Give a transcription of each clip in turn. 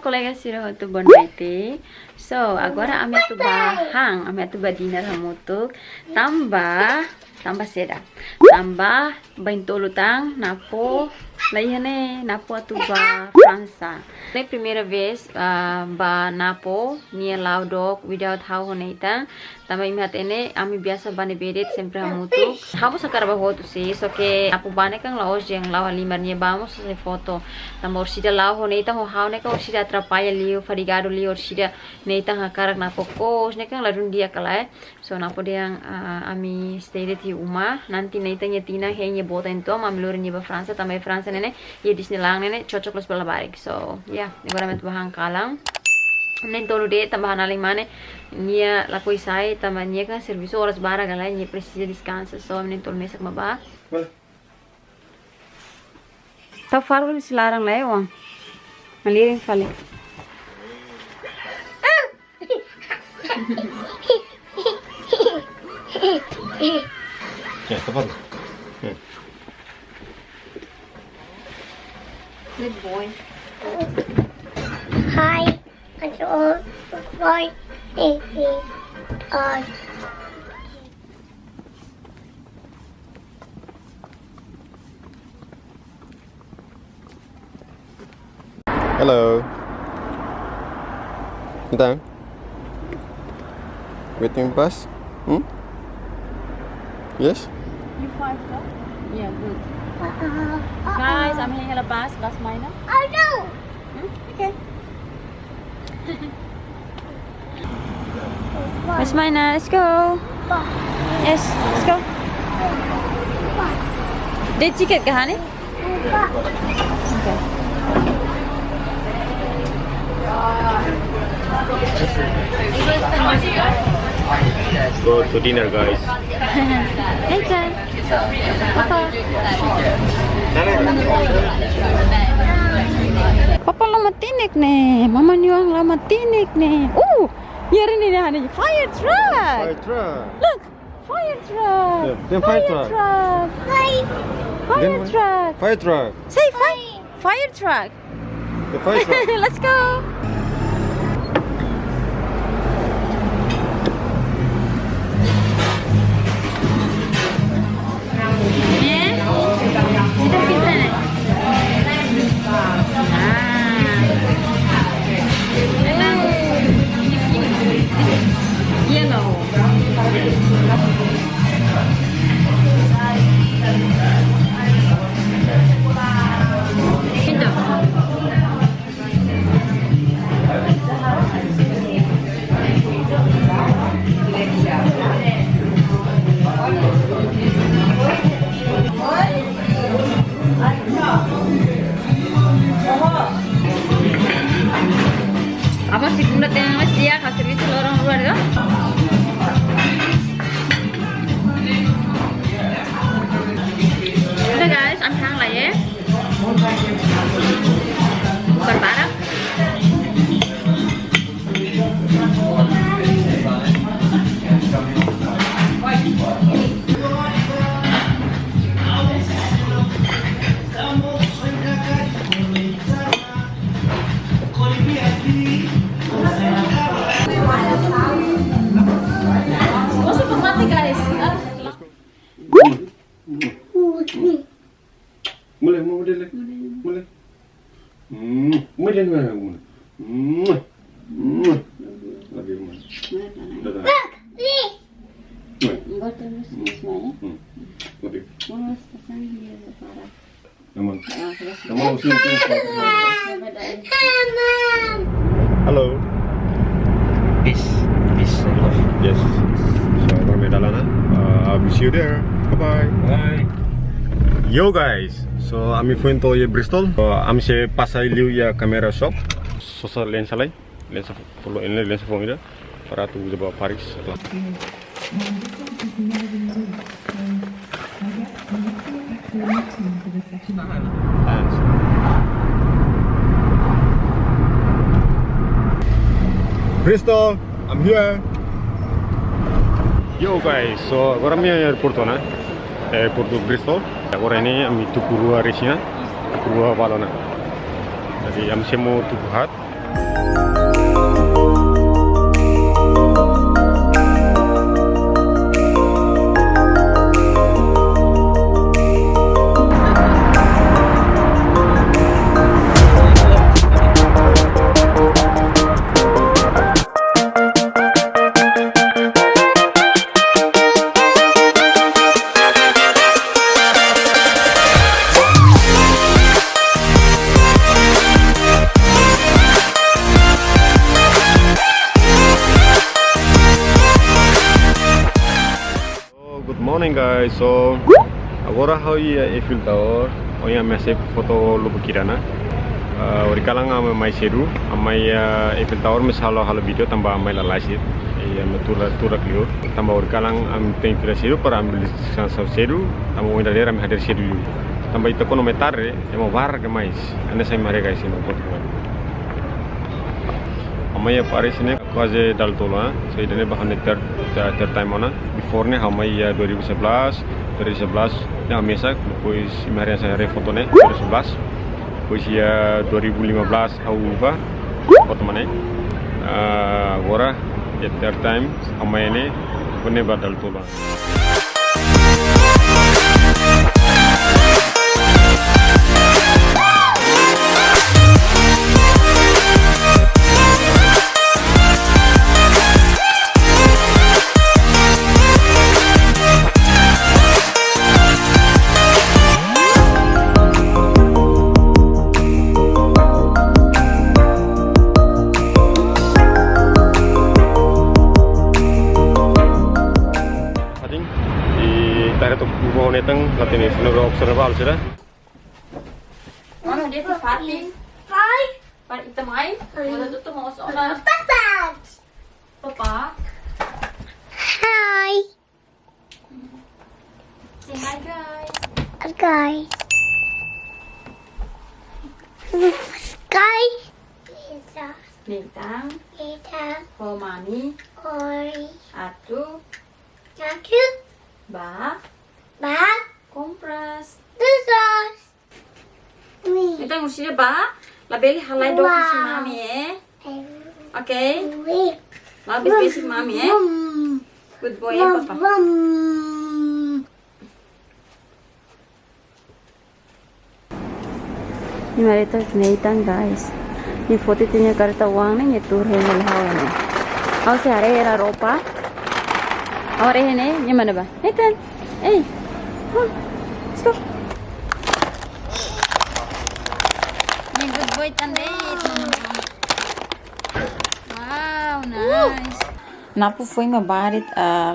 colega sıra hotu bonite. So, agora ame tu bahang, ame tu badina hamutuk. Tamba seda. Tamba bentolutang Napo. Laihane Napo atu ba França. É a primeira vez ba Napo nia laudok without how honeita. Também me atene ami biasa bane bedet sempre hamutuk. Habo sakar ba hotu sih, so que Napo bane kang laos yang lawa limar nia vamos fazer foto. Tamba orsida lau honeita ho how ne ka orsida atrapalha liu farigado liu orsida neita hakarak Napo kos ne kang larun dia kalai. So Napo dia ami stay di rumah. Nanti neita nya tina hanya bota então ami lorin nia ba França também França nene ya di sini lang nene cocok los balabarik. So ya agora met bahang kalang. Nem todo dia tambah naling mane nia lakoi sai tambah nia kan serviço horas bara galai nia precisa descansa. So nem todo mesak maba. Tá faro esse larang lá ó. Maliring fale. Ya, tepat. Good boy. Hi, I'm boy. Hello. Então. Waiting bus? Yes? You five though? Yeah, good. Guys, I'm hanging a bus last minute. Oh no! Okay. Miss Mina, let's go. Yes, let's go. Did ticket ka honey? Okay. Go to dinner, guys. Hey, Jan. Papa lama tinik nih, Mama nyuang lama tinik nih. Yari nih honey, fire truck. Fire truck. Look, fire truck. Yeah, then fire truck. Fire truck. Fire truck. Say fire truck. The fire truck. Let's go. Apa sih bunda yang mas dia ke serviço loron luar ya? Udah guys, I'm hang lah ya. Bukan barang. Mulai. Lagi rumah. Lebih. Halo. Peace. Yes. So kami dalanan. I'll see you there. Bye. Yo guys, so ami fuento ye Bristol. Ami se pasai liu ya kamera shop. Sosa lensa lai, lensa polo ini lensa formida para tu coba Paris. Bristol, I'm here. Yo guys, so agora mi airport na. Airport Bristol. Agora ini kami tuku resina, tuku balona. Jadi kami semua tuku hat. Good morning guys. So agora hoy Eiffel Tower. Hoy am saya foto lu bekirana. Ori kalang am mai seru, amai Eiffel Tower mes halo video tambah amai la lasit. Iya metura klio. Tambah ori kalang am tem kira seru para ambil sansa seru, tambah oi daerah am hadir seru. Tambah itu kono metare, emo var ke mais. Anda saya mare guys ini foto. Amai Paris ini kaje dal tola. So ini bahan third time mana. Before nya amai 2011 ya mesa depois imarian saya foto nya 2011. Depois ya 2015 auva foto mana. Agora ya third time amai ini pune badal tola. Netang latini sino observal sira. Mana dia Fatin? Five. Pan item ai. Wala to mo sa ona. Papa. Papa. Hi. Say hi guys. Okay. Sky. Pizza. Nitang Pizza. for mommy. Ori. Atu Naku. ba Ba. compras. Scissors. Me. Nitang usira ba? Labeli halai do si mami Okay? Me. Labis basic mami Good boy papa. Ini mereka Nathan guys. Ini foto itunya karena uang nih tuir halao nih. How se era ropa? Ahora ini mana ba? Nathan, stop. Ini good boy tandeit. Wow, nice. Napo foi mabarit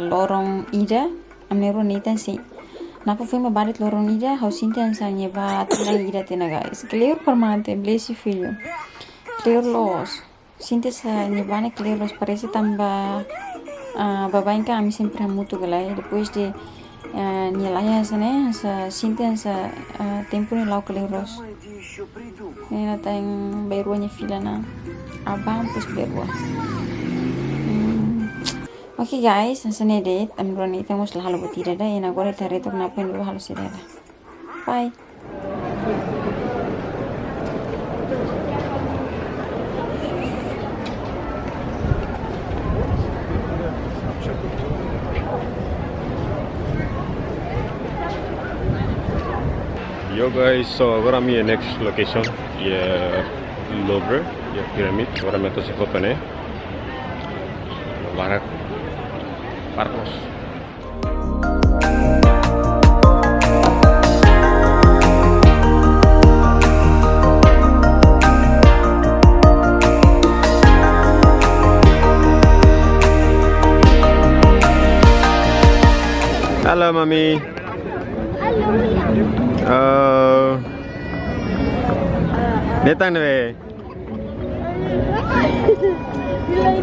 loron ida. Amnero Nathan si. Napo foi mabarit loron ida. How sinten sa nyeba tina ida tina guys. Clear permanente, blessy filho. Clear los. Sinten sa nyeba ne clear los parece tamba. Babain kami sempre muito galai. Depois de nilai sana sa sinten sa tempo ni lau clear los. Ini tang bayruanya fila na abang pus berua. Okay guys, sana deit. Kami berani tengok selalu bertiada dah. Yang agora kita retorn apa yang dulu halus tidak. Bye. Yo guys, so agora mi next location ya Louvre, ya pyramid. Agora me tosi foto ne. Barak Parlos. Halo mami. Netang deh.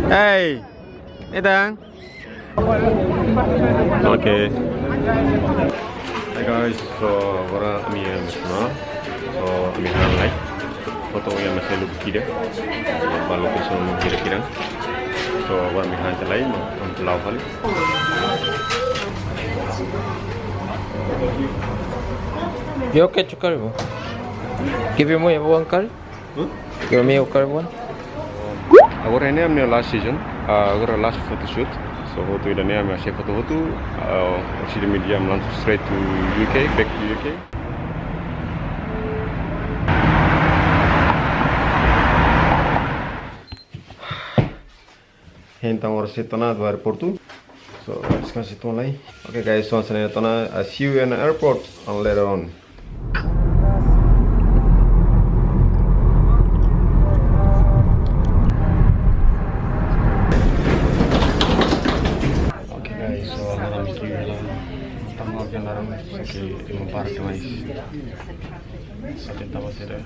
Hey, netang. Okay. Hi guys, so agora kami semua. So kami like foto yang masih lupa kira. Baru location kira-kira. So agora kami hantar lain untuk lawan. Yo que chocar bo. Give me one car. Give me a car one. Agora ini amne last season. Agora last photo shoot. So hotu ini amne share foto hotu. Social media am launch straight to UK, back to UK. Então agora se torna do aeroporto. So descanse então lá. Okay guys, so saya torna see you in the airport and later on. Okay guys, so I'm here estamos aqui andaram aqui num parque mais só tentava ser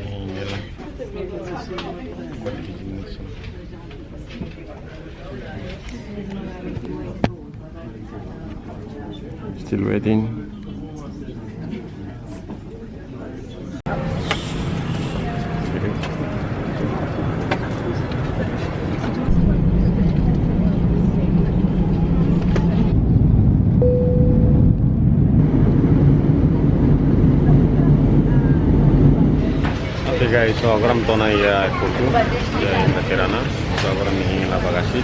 em nela still waiting. Okay guys, so agora estou na hotu da Tirana, so agora me ingin na bagasi.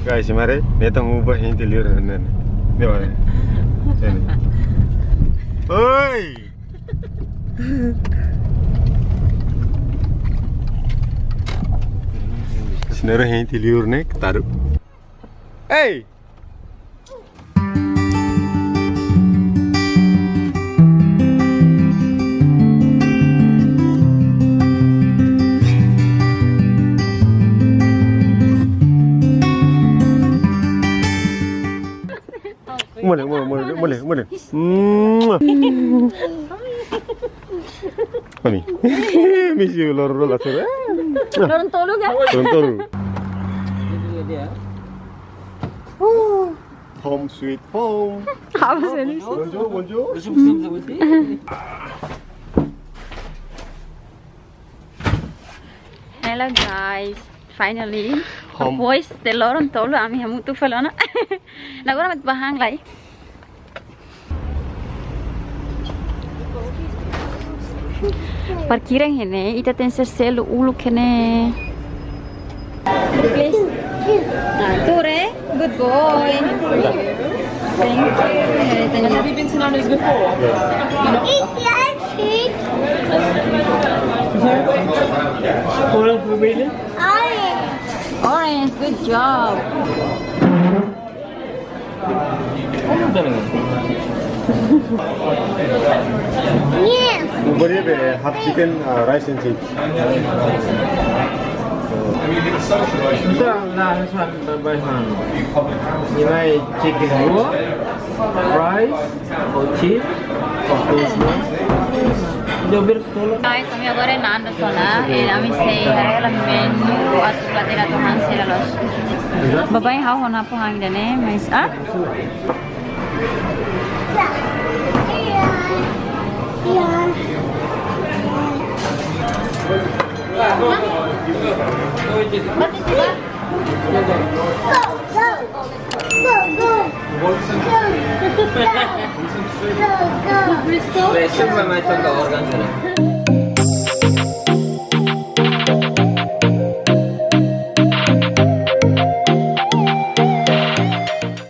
Guys, mari netang ubah yang tilir nan. Ni mana? Sini. Oi. Sebenarnya yang tilir nih taruh. Hey. Boleh. Kami. Miss you, loron lah tu. Loron tolu kan? Loron tolu. Home sweet home. Apa sih? Bonjour. Hello guys, finally voice the loron tolu ami hamu tu falana. Nagora mat bahang lai. Parkirang ini, ita tenser sel ulu kene. Please. Tuir, good boy. Thank you. Have you been to Nano's before? Orange, good job. Yes. Ubari be half chicken, rice and chips. You like chicken raw, rice, or cheese, or coleslaw? Guys, kami agora nanda sona, kami say harga menu at platera to hang sila los. Babay how hona po hang dane, mais Besok memang contoh organ sana.